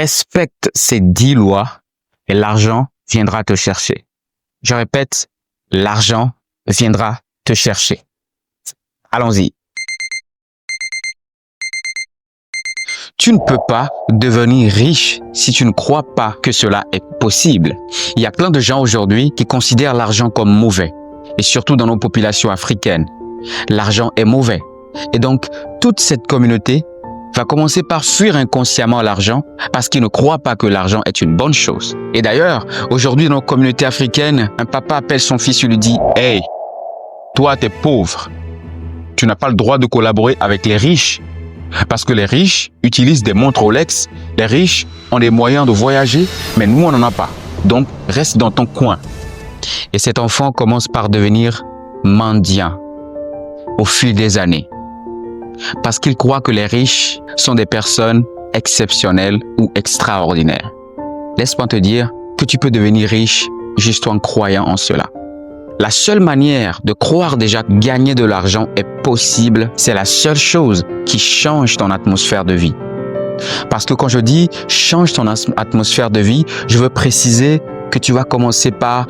respecte ces 10 lois et l'argent viendra te chercher. Je répète, l'argent viendra te chercher. Allons-y. Tu ne peux pas devenir riche si tu ne crois pas que cela est possible. Il y a plein de gens aujourd'hui qui considèrent l'argent comme mauvais, et surtout dans nos populations africaines. L'argent est mauvais. Et donc, toute cette communauté va commencer par fuir inconsciemment l'argent parce qu'ils ne croient pas que l'argent est une bonne chose. Et d'ailleurs, aujourd'hui dans nos communautés africaines, un papa appelle son fils et lui dit « Hey, toi t'es pauvre. Tu n'as pas le droit de collaborer avec les riches. Parce que les riches utilisent des montres Rolex, les riches ont des moyens de voyager, mais nous on n'en a pas. Donc, reste dans ton coin. » Et cet enfant commence par devenir mendiant au fil des années. Parce qu'il croit que les riches sont des personnes exceptionnelles ou extraordinaires. Laisse-moi te dire que tu peux devenir riche juste en croyant en cela. La seule manière de croire déjà que gagner de l'argent est possible, c'est la seule chose qui change ton atmosphère de vie. Parce que quand je dis change ton atmosphère de vie, je veux préciser que tu vas commencer par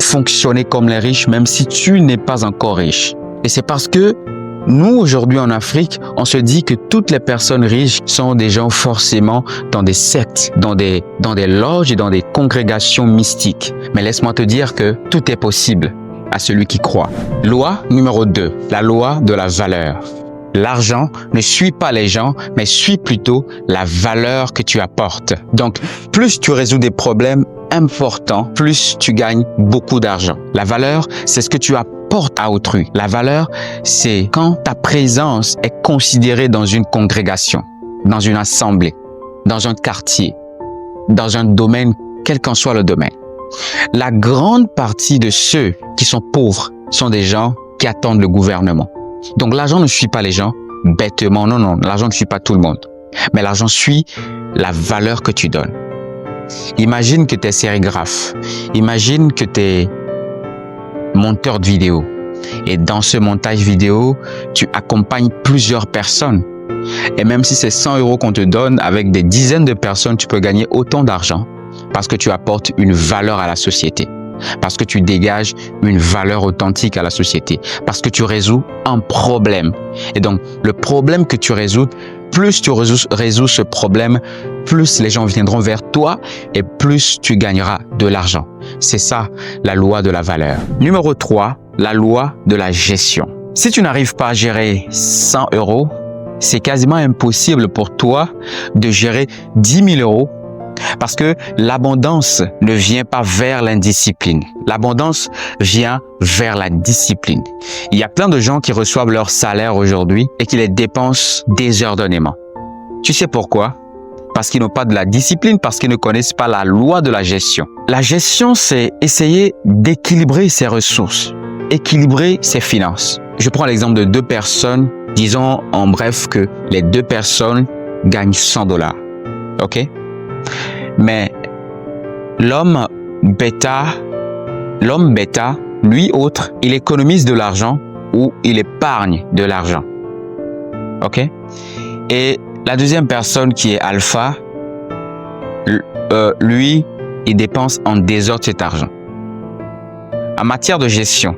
fonctionner comme les riches, même si tu n'es pas encore riche. Et c'est parce que nous, aujourd'hui en Afrique, on se dit que toutes les personnes riches sont des gens forcément dans des sectes, dans des loges et dans des congrégations mystiques. Mais laisse-moi te dire que tout est possible à celui qui croit. Loi numéro 2, la loi de la valeur. L'argent ne suit pas les gens, mais suit plutôt la valeur que tu apportes. Donc, plus tu résous des problèmes importants, plus tu gagnes beaucoup d'argent. La valeur, c'est ce que tu apportes à autrui. La valeur, c'est quand ta présence est considérée dans une congrégation, dans une assemblée, dans un quartier, dans un domaine, quel qu'en soit le domaine. La grande partie de ceux qui sont pauvres sont des gens qui attendent le gouvernement. Donc l'argent ne suit pas les gens bêtement, non, l'argent ne suit pas tout le monde. Mais l'argent suit la valeur que tu donnes. Imagine que tu es sérigraphe, imagine que tu es monteur de vidéo. Et dans ce montage vidéo, tu accompagnes plusieurs personnes. Et même si c'est 100 € qu'on te donne, avec des dizaines de personnes, tu peux gagner autant d'argent parce que tu apportes une valeur à la société. Parce que tu dégages une valeur authentique à la société. Parce que tu résous un problème. Et donc, le problème que tu résous, plus tu résous ce problème, plus les gens viendront vers toi et plus tu gagneras de l'argent. C'est ça, la loi de la valeur. Numéro 3, la loi de la gestion. Si tu n'arrives pas à gérer 100 €, c'est quasiment impossible pour toi de gérer 10 000 € parce que l'abondance ne vient pas vers l'indiscipline. L'abondance vient vers la discipline. Il y a plein de gens qui reçoivent leur salaire aujourd'hui et qui les dépensent désordonnément. Tu sais pourquoi? Parce qu'ils n'ont pas de la discipline, parce qu'ils ne connaissent pas la loi de la gestion. La gestion, c'est essayer d'équilibrer ses ressources, équilibrer ses finances. Je prends l'exemple de 2 personnes, disons en bref que les 2 personnes gagnent 100 $. OK? Mais l'homme bêta, lui autre, il économise de l'argent ou il épargne de l'argent. OK? Et la deuxième personne qui est alpha, lui, il dépense en désordre cet argent. En matière de gestion,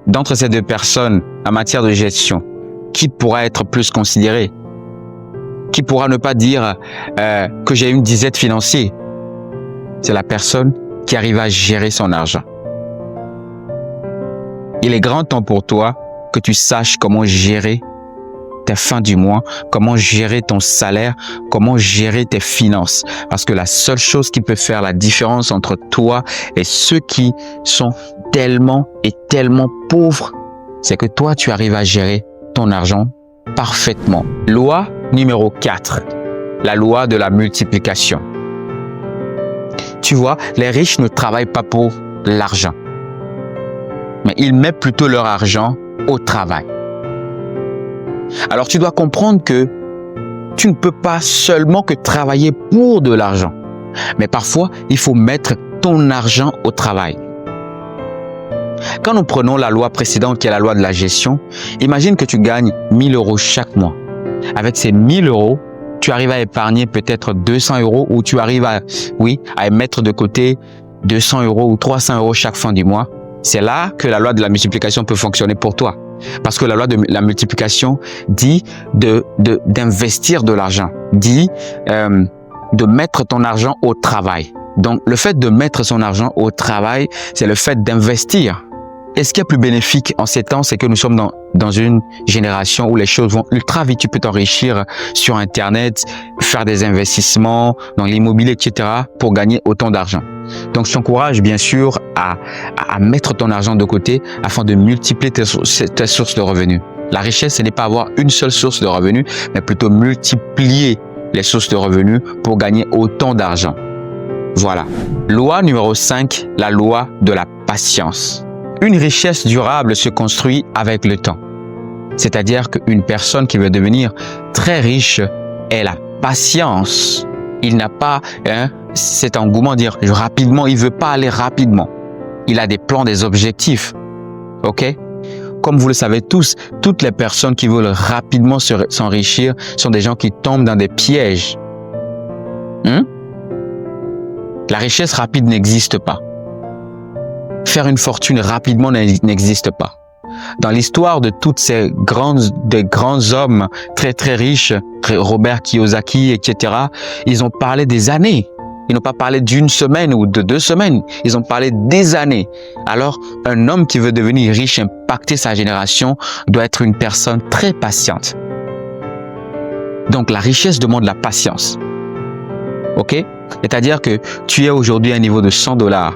d'entre ces deux personnes, en matière de gestion, qui pourra être plus considéré? Qui pourra ne pas dire que j'ai une disette financière? C'est la personne qui arrive à gérer son argent. Il est grand temps pour toi que tu saches comment gérer tes fins du mois, comment gérer ton salaire, comment gérer tes finances. Parce que la seule chose qui peut faire la différence entre toi et ceux qui sont tellement pauvres, c'est que toi, tu arrives à gérer ton argent parfaitement. Loi numéro 4, la loi de la multiplication. Tu vois, les riches ne travaillent pas pour l'argent, mais ils mettent plutôt leur argent au travail. Alors tu dois comprendre que tu ne peux pas seulement que travailler pour de l'argent, mais parfois il faut mettre ton argent au travail. Quand nous prenons la loi précédente qui est la loi de la gestion, imagine que tu gagnes 1 000 € chaque mois. Avec ces 1 000 €, tu vas tu arrives à épargner peut-être 200 euros ou tu arrives à mettre de côté 200 euros ou 300 euros chaque fin du mois, c'est là que la loi de la multiplication peut fonctionner pour toi. Parce que la loi de la multiplication dit d'investir de l'argent, dit de mettre ton argent au travail. Donc, le fait de mettre son argent au travail, c'est le fait d'investir. Et ce qui est plus bénéfique en ces temps, c'est que nous sommes dans une génération où les choses vont ultra vite. Tu peux t'enrichir sur Internet, faire des investissements dans l'immobilier, etc. pour gagner autant d'argent. Donc, je t'encourage bien sûr à mettre ton argent de côté afin de multiplier tes sources de revenus. La richesse, ce n'est pas avoir une seule source de revenus, mais plutôt multiplier les sources de revenus pour gagner autant d'argent. Voilà. Loi numéro 5, la loi de la patience. Une richesse durable se construit avec le temps. C'est-à-dire qu'une personne qui veut devenir très riche a la patience. Il n'a pas cet engouement de dire rapidement, il veut pas aller rapidement. Il a des plans, des objectifs. OK? Comme vous le savez tous, toutes les personnes qui veulent rapidement s'enrichir sont des gens qui tombent dans des pièges. La richesse rapide n'existe pas. Faire une fortune rapidement n'existe pas. Dans l'histoire de tous ces grands hommes très très riches, Robert Kiyosaki, etc., ils ont parlé des années. Ils n'ont pas parlé d'une semaine ou de 2 semaines. Ils ont parlé des années. Alors, un homme qui veut devenir riche, impacter sa génération, doit être une personne très patiente. Donc, la richesse demande la patience. OK? C'est-à-dire que tu es aujourd'hui à un niveau de 100 $.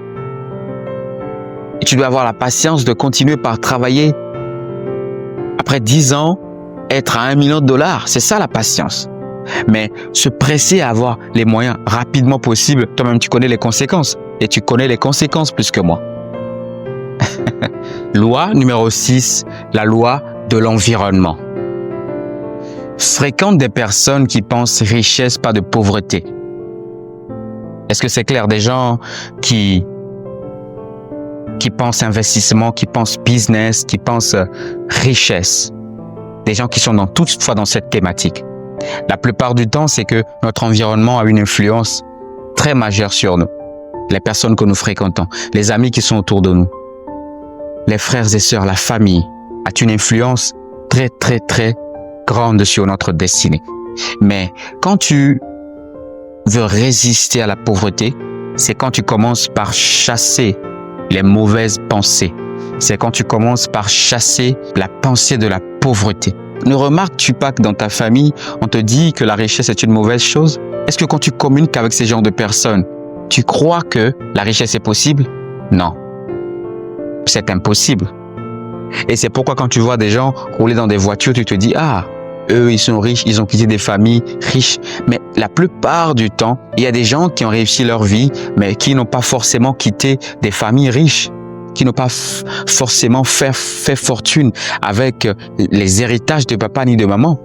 Et tu dois avoir la patience de continuer par travailler. Après 10 ans, être à $1 million. C'est ça la patience. Mais se presser à avoir les moyens rapidement possible, toi-même tu connais les conséquences. Et tu connais les conséquences plus que moi. Loi numéro 6, la loi de l'environnement. Fréquente des personnes qui pensent richesse, pas de pauvreté. Est-ce que c'est clair? Des gens qui pensent investissement, qui pensent business, qui pensent richesse. Des gens qui sont toutefois dans cette thématique. La plupart du temps, c'est que notre environnement a une influence très majeure sur nous. Les personnes que nous fréquentons, les amis qui sont autour de nous, les frères et sœurs, la famille, a une influence très, très, très grande sur notre destinée. Mais quand tu veux résister à la pauvreté, c'est quand tu commences par chasser les mauvaises pensées. C'est quand tu commences par chasser la pensée de la pauvreté. Ne remarques-tu pas que dans ta famille, on te dit que la richesse est une mauvaise chose? Est-ce que quand tu communiques avec ces genres de personnes, tu crois que la richesse est possible? Non. C'est impossible. Et c'est pourquoi quand tu vois des gens rouler dans des voitures, tu te dis « Ah, eux, ils sont riches, ils ont quitté des familles riches. » Mais la plupart du temps, il y a des gens qui ont réussi leur vie, mais qui n'ont pas forcément quitté des familles riches, qui n'ont pas forcément fait fortune avec les héritages de papa ni de maman.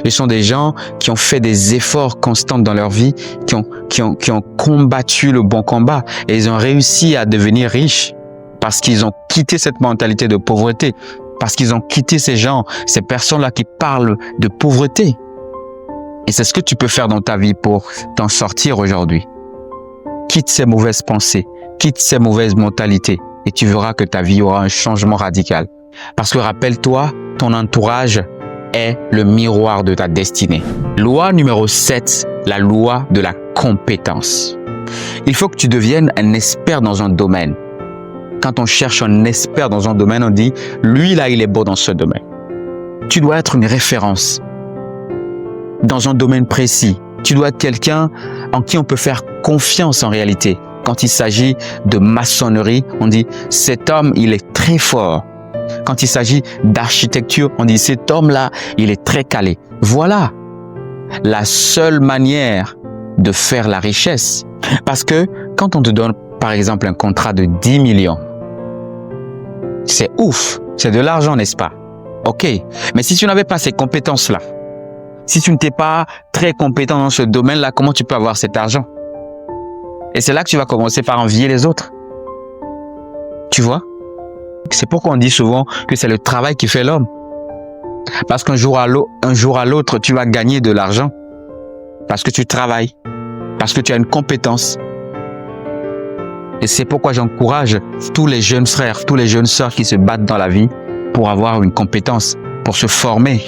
Ce sont des gens qui ont fait des efforts constants dans leur vie, qui ont combattu le bon combat et ils ont réussi à devenir riches parce qu'ils ont quitté cette mentalité de pauvreté, parce qu'ils ont quitté ces gens, ces personnes-là qui parlent de pauvreté. Et c'est ce que tu peux faire dans ta vie pour t'en sortir aujourd'hui. Quitte ces mauvaises pensées, quitte ces mauvaises mentalités et tu verras que ta vie aura un changement radical. Parce que rappelle-toi, ton entourage est le miroir de ta destinée. Loi numéro 7, la loi de la compétence. Il faut que tu deviennes un expert dans un domaine. Quand on cherche un expert dans un domaine, on dit, lui là, il est bon dans ce domaine. Tu dois être une référence dans un domaine précis. Tu dois être quelqu'un en qui on peut faire confiance en réalité. Quand il s'agit de maçonnerie, on dit, cet homme, il est très fort. Quand il s'agit d'architecture, on dit, cet homme-là, il est très calé. Voilà la seule manière de faire la richesse. Parce que quand on te donne, par exemple, un contrat de 10 millions, c'est ouf, c'est de l'argent, n'est-ce pas? Ok, mais si tu n'avais pas ces compétences-là, si tu n'étais pas très compétent dans ce domaine-là, comment tu peux avoir cet argent? Et c'est là que tu vas commencer par envier les autres. Tu vois? C'est pourquoi on dit souvent que c'est le travail qui fait l'homme. Parce qu'un jour à l'autre, tu vas gagner de l'argent. parce que tu travailles, parce que tu as une compétence. Et c'est pourquoi j'encourage tous les jeunes frères, tous les jeunes sœurs qui se battent dans la vie pour avoir une compétence, pour se former.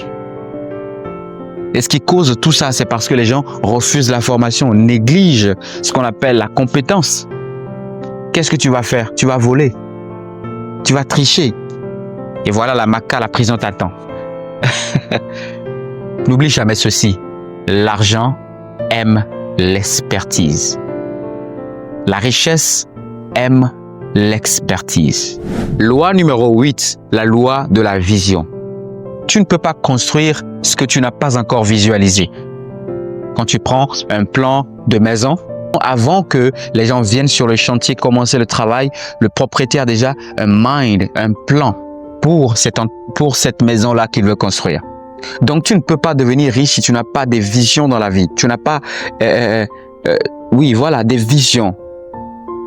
Et ce qui cause tout ça, c'est parce que les gens refusent la formation, négligent ce qu'on appelle la compétence. Qu'est-ce que tu vas faire? Tu vas voler. Tu vas tricher. Et voilà, la Maca, la prison t'attend. N'oublie jamais ceci. L'argent aime l'expertise. La richesse aime l'expertise. Loi numéro 8, la loi de la vision. Tu ne peux pas construire ce que tu n'as pas encore visualisé. Quand tu prends un plan de maison, avant que les gens viennent sur le chantier commencer le travail, le propriétaire a déjà un plan pour cette maison-là qu'il veut construire. Donc, tu ne peux pas devenir riche si tu n'as pas des visions dans la vie. Tu n'as pas, des visions.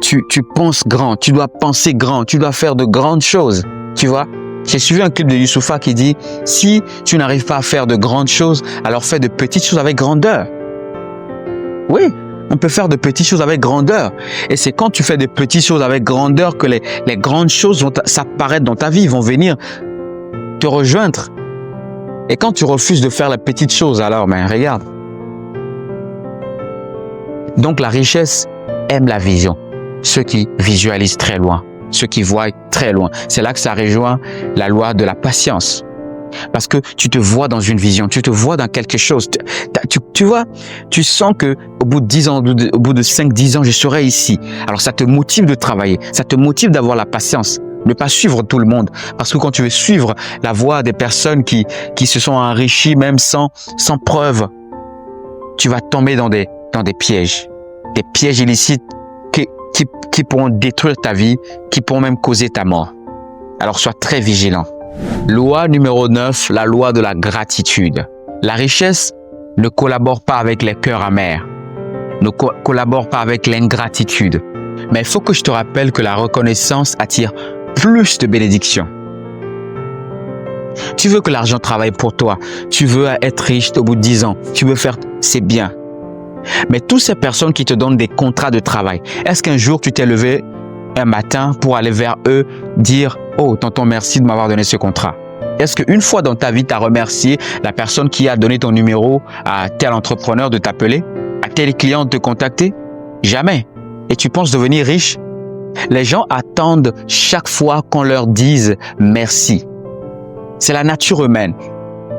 Tu penses grand, tu dois penser grand, tu dois faire de grandes choses. Tu vois? J'ai suivi un clip de Youssoupha qui dit, si tu n'arrives pas à faire de grandes choses, alors fais de petites choses avec grandeur. Oui, on peut faire de petites choses avec grandeur. Et c'est quand tu fais de petites choses avec grandeur que les grandes choses vont s'apparaître dans ta vie, vont venir te rejoindre. Et quand tu refuses de faire les petites choses, alors, regarde. Donc la richesse aime la vision. Ceux qui visualisent très loin, ceux qui voient très loin. C'est là que ça rejoint la loi de la patience. Parce que tu te vois dans une vision, tu te vois dans quelque chose. Tu vois, tu sens que au bout de 10 ans, au bout de 5-10 ans, je serai ici. Alors ça te motive de travailler, ça te motive d'avoir la patience, ne pas suivre tout le monde. Parce que quand tu veux suivre la voie des personnes qui se sont enrichies même sans preuve, tu vas tomber dans des pièges illicites qui pourront détruire ta vie, qui pourront même causer ta mort. Alors sois très vigilant. Loi numéro 9, la loi de la gratitude. La richesse ne collabore pas avec les cœurs amers, ne collabore pas avec l'ingratitude. Mais il faut que je te rappelle que la reconnaissance attire plus de bénédictions. Tu veux que l'argent travaille pour toi, tu veux être riche au bout de 10 ans, tu veux faire, c'est bien. Mais toutes ces personnes qui te donnent des contrats de travail, est-ce qu'un jour tu t'es levé un matin pour aller vers eux, dire « Oh, tonton, merci de m'avoir donné ce contrat ». Est-ce qu'une fois dans ta vie, tu as remercié la personne qui a donné ton numéro à tel entrepreneur de t'appeler, à tel client de te contacter? Jamais. Et tu penses devenir riche? Les gens attendent chaque fois qu'on leur dise « merci ». C'est la nature humaine.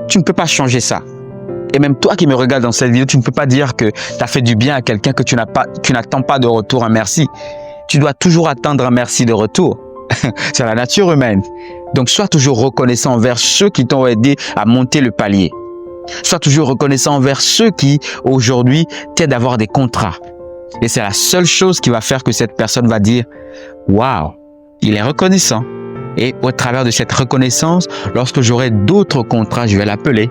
Tu ne peux pas changer ça. Et même toi qui me regardes dans cette vidéo, tu ne peux pas dire que tu as fait du bien à quelqu'un que tu n'attends pas de retour un merci. Tu dois toujours attendre un merci de retour. C'est la nature humaine. Donc, sois toujours reconnaissant envers ceux qui t'ont aidé à monter le palier. Sois toujours reconnaissant envers ceux qui, aujourd'hui, t'aident à avoir des contrats. Et c'est la seule chose qui va faire que cette personne va dire « Waouh, il est reconnaissant. » Et au travers de cette reconnaissance, lorsque j'aurai d'autres contrats, je vais l'appeler.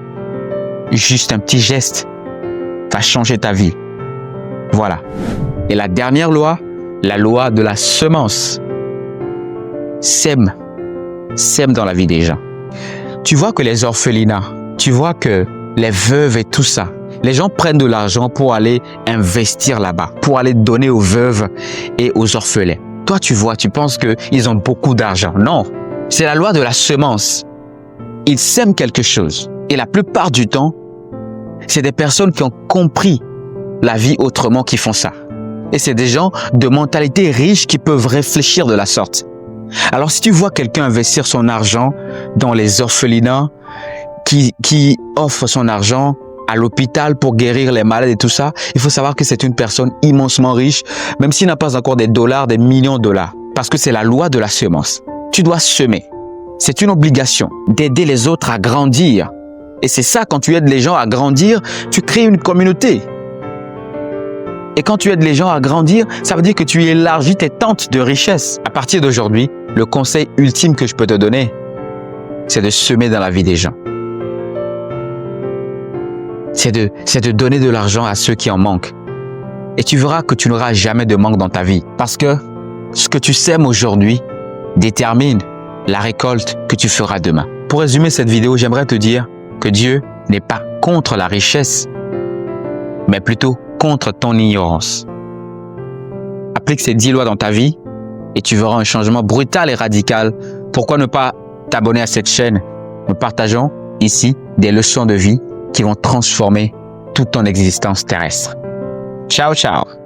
Juste un petit geste va changer ta vie. Voilà. Et la dernière loi, la loi de la semence. Sème dans la vie des gens. Tu vois que les orphelinats, tu vois que les veuves et tout ça, les gens prennent de l'argent pour aller investir là-bas, pour aller donner aux veuves et aux orphelins. Toi, tu vois, tu penses qu'ils ont beaucoup d'argent. Non, c'est la loi de la semence. Ils sèment quelque chose. Et la plupart du temps, c'est des personnes qui ont compris la vie autrement qui font ça. Et c'est des gens de mentalité riche qui peuvent réfléchir de la sorte. Alors, si tu vois quelqu'un investir son argent dans les orphelinats, qui offre son argent à l'hôpital pour guérir les malades et tout ça, il faut savoir que c'est une personne immensement riche, même s'il n'a pas encore des dollars, des millions de dollars. Parce que c'est la loi de la semence. Tu dois semer. C'est une obligation d'aider les autres à grandir. Et c'est ça, quand tu aides les gens à grandir, tu crées une communauté. Et quand tu aides les gens à grandir, ça veut dire que tu élargis tes tentes de richesse. À partir d'aujourd'hui, le conseil ultime que je peux te donner, c'est de semer dans la vie des gens. C'est de donner de l'argent à ceux qui en manquent. Et tu verras que tu n'auras jamais de manque dans ta vie. Parce que ce que tu sèmes aujourd'hui détermine la récolte que tu feras demain. Pour résumer cette vidéo, j'aimerais te dire que Dieu n'est pas contre la richesse, mais plutôt contre ton ignorance. Applique ces 10 lois dans ta vie et tu verras un changement brutal et radical. Pourquoi ne pas t'abonner à cette chaîne? Nous partageons ici des leçons de vie qui vont transformer toute ton existence terrestre. Ciao, ciao!